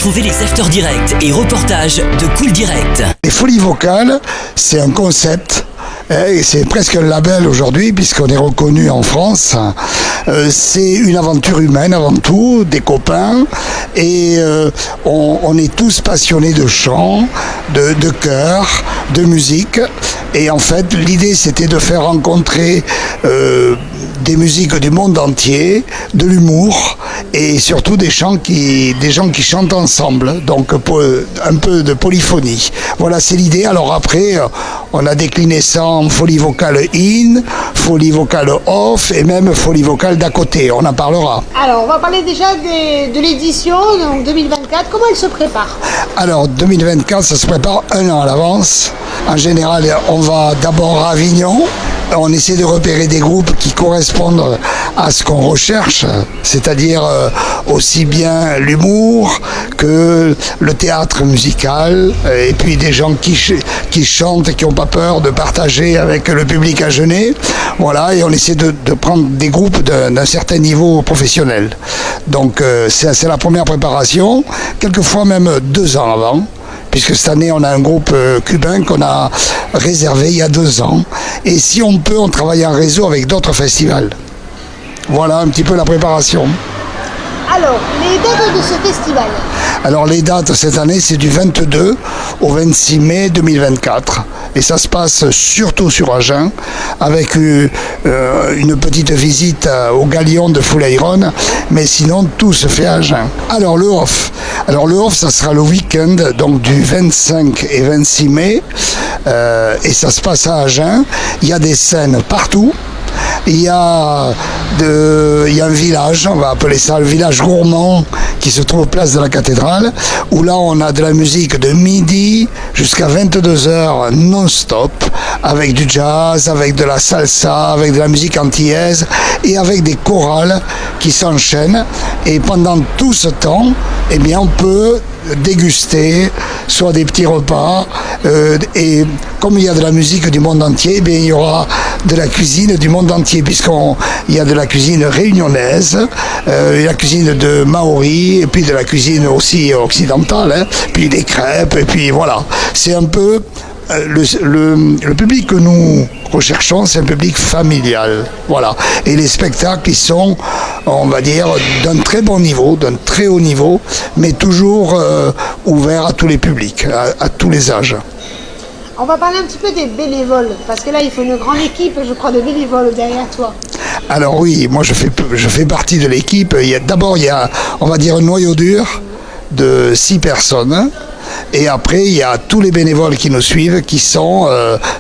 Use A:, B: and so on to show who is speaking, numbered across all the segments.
A: Retrouvez les After Direct et reportages de Cool Direct.
B: Les folies vocales, c'est un concept. Et c'est presque un label aujourd'hui puisqu'on est reconnu en France. C'est une aventure humaine avant tout, des copains, et on est tous passionnés de chant, de chœur, de musique. Et en fait, l'idée c'était de faire rencontrer des musiques du monde entier, de l'humour et surtout des gens qui chantent ensemble, donc un peu de polyphonie. Voilà, c'est l'idée. Alors après, on a décliné ça en folie vocale in, folie vocale off et même folie vocale d'à côté. On en parlera.
C: Alors, on va parler déjà de l'édition, donc 2024. Comment elle se prépare?
B: Alors, 2024, ça se prépare un an à l'avance. En général, on va d'abord à Avignon. On essaie de repérer des groupes qui correspondent à ce qu'on recherche, c'est-à-dire aussi bien l'humour que le théâtre musical, et puis des gens qui chantent et qui n'ont pas peur de partager avec le public à Genève. Voilà, et on essaie de prendre des groupes d'un certain niveau professionnel. Donc c'est la première préparation, quelquefois même 2 ans avant. Puisque cette année, on a un groupe cubain qu'on a réservé il y a 2 ans. Et si on peut, on travaille en réseau avec d'autres festivals. Voilà un petit peu la préparation.
C: Alors, les dates de ce festival?
B: Alors, les dates cette année, c'est du 22 au 26 mai 2024. Et ça se passe surtout sur Agen, avec une petite visite au Galion de Fuleiron, mais sinon tout se fait à Agen. Alors le off, ça sera le week-end, donc du 25 et 26 mai, et ça se passe à Agen. Il y a des scènes partout. Il y a un village, on va appeler ça le village gourmand, qui se trouve place de la cathédrale, où là on a de la musique de midi jusqu'à 22h non-stop, avec du jazz, avec de la salsa, avec de la musique antillaise et avec des chorales qui s'enchaînent. Et pendant tout ce temps, eh bien, on peut déguster soit des petits repas, et comme il y a de la musique du monde entier, eh bien, il y aura de la cuisine du monde entier, puisqu'il y a de la cuisine réunionnaise, la cuisine de Maori, et puis de la cuisine aussi occidentale, hein, puis des crêpes, et puis voilà. C'est un peu le public que nous recherchons, c'est un public familial. Voilà. Et les spectacles, ils sont, on va dire, d'un très bon niveau, d'un très haut niveau, mais toujours ouverts à tous les publics, à tous les âges.
C: On va parler un petit peu des bénévoles, parce que là, il faut une grande équipe, je crois, de bénévoles derrière toi.
B: Alors oui, moi je fais partie de l'équipe. D'abord, il y a, on va dire, un noyau dur de 6 personnes. Et après, il y a tous les bénévoles qui nous suivent, qui sont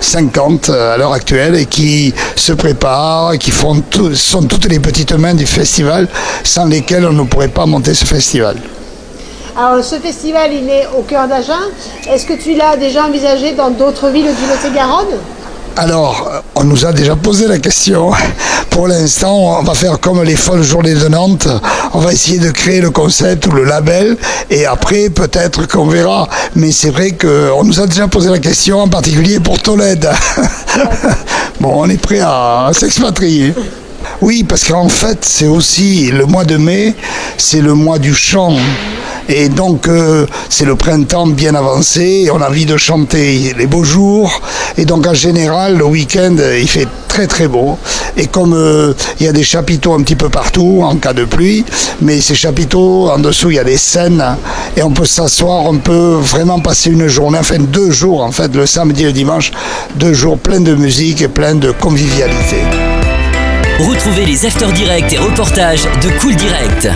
B: 50 à l'heure actuelle et qui se préparent, qui sont toutes les petites mains du festival, sans lesquelles on ne pourrait pas monter ce festival.
C: Alors, ce festival, il est au cœur d'Agen. Est-ce que tu l'as déjà envisagé dans d'autres villes du Lot-et-Garonne?
B: Alors, on nous a déjà posé la question. Pour l'instant, on va faire comme les folles journées de Nantes. On va essayer de créer le concept ou le label. Et après, peut-être qu'on verra. Mais c'est vrai qu'on nous a déjà posé la question, en particulier pour Tolède. Bon, on est prêt à s'expatrier. Oui, parce qu'en fait, c'est aussi le mois de mai, c'est le mois du chant. Et donc, c'est le printemps bien avancé, et on a envie de chanter les beaux jours. Et donc, en général, le week-end, il fait très très beau. Et comme il y a des chapiteaux un petit peu partout, en cas de pluie, mais ces chapiteaux, en dessous, il y a des scènes, et on peut s'asseoir, on peut vraiment passer une journée, enfin 2 jours, en fait, le samedi et le dimanche, 2 jours pleins de musique et pleins de convivialité.
A: Retrouvez les After Direct et reportages de Cool Direct.